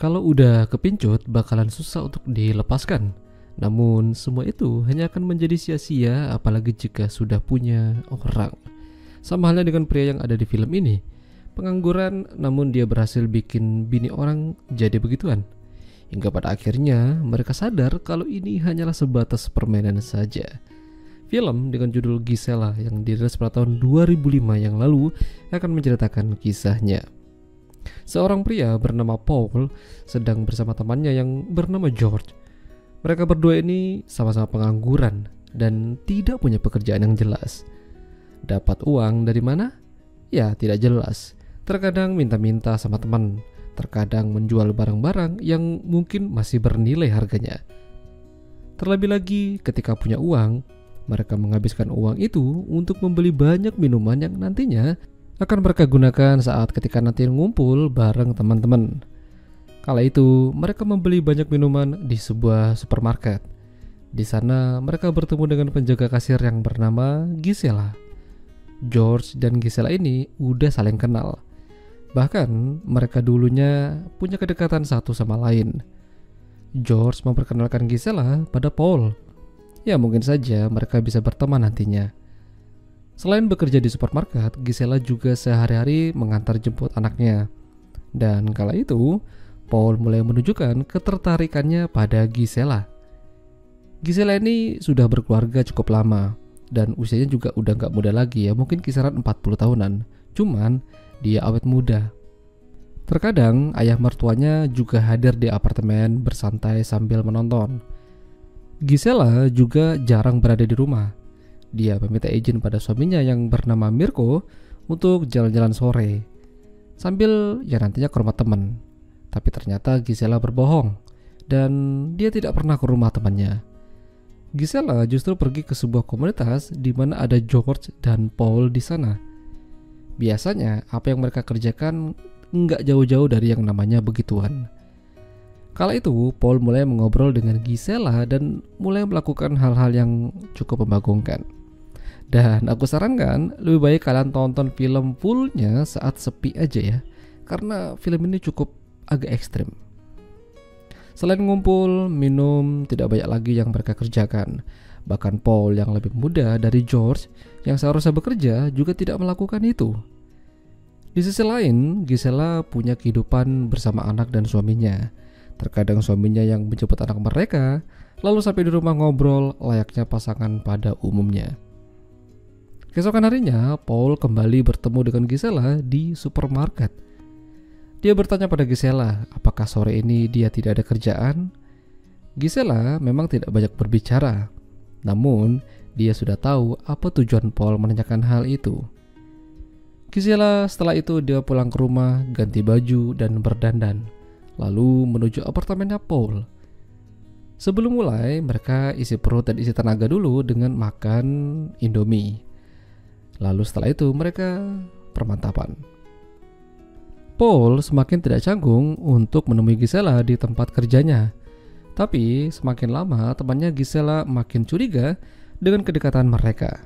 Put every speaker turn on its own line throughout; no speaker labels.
Kalau udah kepincut bakalan susah untuk dilepaskan. Namun semua itu hanya akan menjadi sia-sia apalagi jika sudah punya orang. Sama halnya dengan pria yang ada di film ini. Pengangguran namun dia berhasil bikin bini orang jadi begituan. Hingga pada akhirnya mereka sadar kalau ini hanyalah sebatas permainan saja. Film dengan judul Gisela yang dirilis pada tahun 2005 yang lalu akan menceritakan kisahnya. Seorang pria bernama Paul sedang bersama temannya yang bernama George. Mereka berdua ini sama-sama pengangguran dan tidak punya pekerjaan yang jelas. Dapat uang dari mana? Ya, tidak jelas. Terkadang minta-minta sama teman, terkadang menjual barang-barang yang mungkin masih bernilai harganya. Terlebih lagi ketika punya uang, mereka menghabiskan uang itu untuk membeli banyak minuman yang nantinya akan mereka gunakan saat ketika nanti ngumpul bareng teman-teman. Kala itu mereka membeli banyak minuman di sebuah supermarket. Di sana mereka bertemu dengan penjaga kasir yang bernama Gisela. George dan Gisela ini udah saling kenal. Bahkan mereka dulunya punya kedekatan satu sama lain. George memperkenalkan Gisela pada Paul. Ya mungkin saja mereka bisa berteman nantinya. Selain bekerja di supermarket, Gisela juga sehari-hari mengantar jemput anaknya. Dan kala itu, Paul mulai menunjukkan ketertarikannya pada Gisela. Gisela ini sudah berkeluarga cukup lama dan usianya juga udah gak muda lagi ya, mungkin kisaran 40 tahunan. Cuman dia awet muda. Terkadang ayah mertuanya juga hadir di apartemen bersantai sambil menonton. Gisela juga jarang berada di rumah. Dia meminta izin pada suaminya yang bernama Mirko untuk jalan-jalan sore sambil ya nantinya ke rumah teman. Tapi ternyata Gisela berbohong dan dia tidak pernah ke rumah temannya. Gisela justru pergi ke sebuah komunitas di mana ada George dan Paul di sana. Biasanya apa yang mereka kerjakan nggak jauh-jauh dari yang namanya begituan. Kala itu Paul mulai mengobrol dengan Gisela dan mulai melakukan hal-hal yang cukup membagongkan. Dan aku sarankan lebih baik kalian tonton film fullnya saat sepi aja ya, karena film ini cukup agak ekstrim. Selain ngumpul, minum, tidak banyak lagi yang mereka kerjakan. Bahkan Paul yang lebih muda dari George yang seharusnya bekerja juga tidak melakukan itu. Di sisi lain, Gisela punya kehidupan bersama anak dan suaminya. Terkadang suaminya yang menjemput anak mereka, lalu sampai di rumah ngobrol layaknya pasangan pada umumnya. Keesokan harinya, Paul kembali bertemu dengan Gisela di supermarket. Dia bertanya pada Gisela, apakah sore ini dia tidak ada kerjaan? Gisela memang tidak banyak berbicara, namun dia sudah tahu apa tujuan Paul menanyakan hal itu. Gisela setelah itu dia pulang ke rumah, ganti baju dan berdandan, lalu menuju apartemennya Paul. Sebelum mulai, mereka isi perut dan isi tenaga dulu dengan makan Indomie. Lalu setelah itu mereka permantapan. Paul semakin tidak canggung untuk menemui Gisela di tempat kerjanya. Tapi semakin lama temannya Gisela makin curiga dengan kedekatan mereka.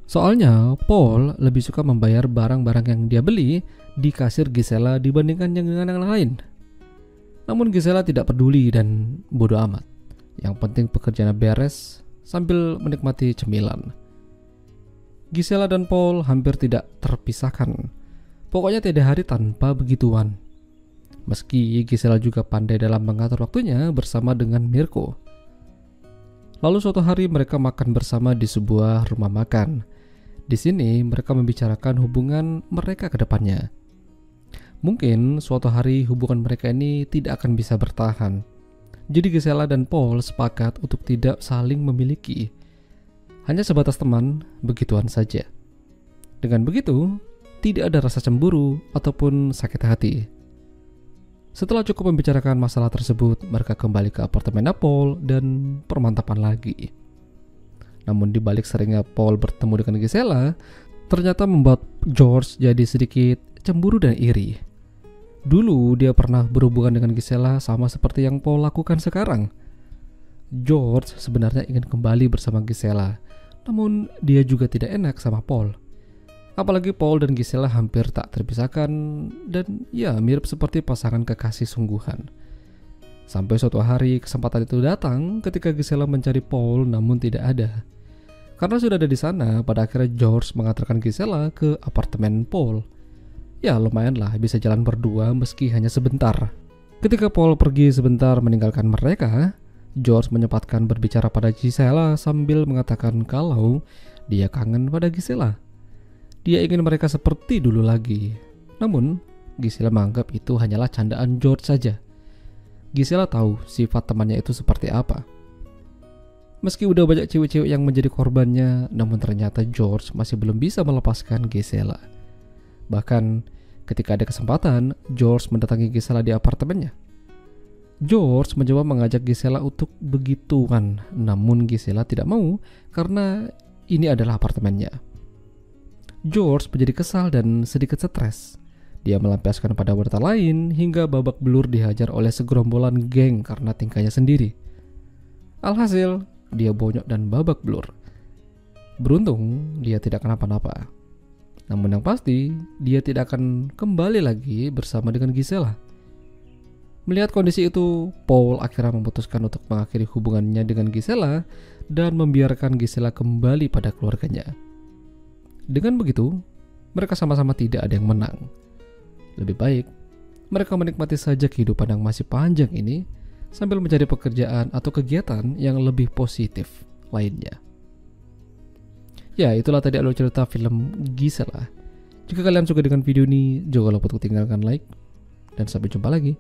Soalnya Paul lebih suka membayar barang-barang yang dia beli di kasir Gisela dibandingkan yang lain. Namun Gisela tidak peduli dan bodo amat. Yang penting pekerjaannya beres sambil menikmati cemilan. Gisela dan Paul hampir tidak terpisahkan. Pokoknya tidak hari tanpa begituan. Meski Gisela juga pandai dalam mengatur waktunya bersama dengan Mirko. Lalu suatu hari mereka makan bersama di sebuah rumah makan. Di sini mereka membicarakan hubungan mereka ke depannya. Mungkin suatu hari hubungan mereka ini tidak akan bisa bertahan. Jadi Gisela dan Paul sepakat untuk tidak saling memiliki. Hanya sebatas teman, begituan saja. Dengan begitu, tidak ada rasa cemburu ataupun sakit hati. Setelah cukup membicarakan masalah tersebut, mereka kembali ke apartemen Paul dan permantapan lagi. Namun di balik seringnya Paul bertemu dengan Gisela, ternyata membuat George jadi sedikit cemburu dan iri. Dulu dia pernah berhubungan dengan Gisela sama seperti yang Paul lakukan sekarang. George sebenarnya ingin kembali bersama Gisela, namun dia juga tidak enak sama Paul. Apalagi Paul dan Gisela hampir tak terpisahkan dan ya mirip seperti pasangan kekasih sungguhan. Sampai suatu hari kesempatan itu datang ketika Gisela mencari Paul namun tidak ada. Karena sudah ada di sana, pada akhirnya George mengantarkan Gisela ke apartemen Paul. Ya lumayan lah bisa jalan berdua meski hanya sebentar. Ketika Paul pergi sebentar meninggalkan mereka, George menyempatkan berbicara pada Gisela sambil mengatakan kalau dia kangen pada Gisela. Dia ingin mereka seperti dulu lagi. Namun, Gisela menganggap itu hanyalah candaan George saja. Gisela tahu sifat temannya itu seperti apa. Meski udah banyak cewek-cewek yang menjadi korbannya, namun ternyata George masih belum bisa melepaskan Gisela. Bahkan, ketika ada kesempatan, George mendatangi Gisela di apartemennya. George mencoba mengajak Gisela untuk begituan, namun Gisela tidak mau karena ini adalah apartemennya. George menjadi kesal dan sedikit stres. Dia melampiaskan pada wanita lain hingga babak belur dihajar oleh segerombolan geng karena tingkahnya sendiri. Alhasil, dia bonyok dan babak belur. Beruntung, dia tidak kenapa-napa. Namun yang pasti, dia tidak akan kembali lagi bersama dengan Gisela. Melihat kondisi itu, Paul akhirnya memutuskan untuk mengakhiri hubungannya dengan Gisela dan membiarkan Gisela kembali pada keluarganya. Dengan begitu, mereka sama-sama tidak ada yang menang. Lebih baik, mereka menikmati saja kehidupan yang masih panjang ini sambil mencari pekerjaan atau kegiatan yang lebih positif lainnya. Ya, itulah tadi alur cerita film Gisela. Jika kalian suka dengan video ini, jangan lupa untuk tinggalkan like, dan sampai jumpa lagi.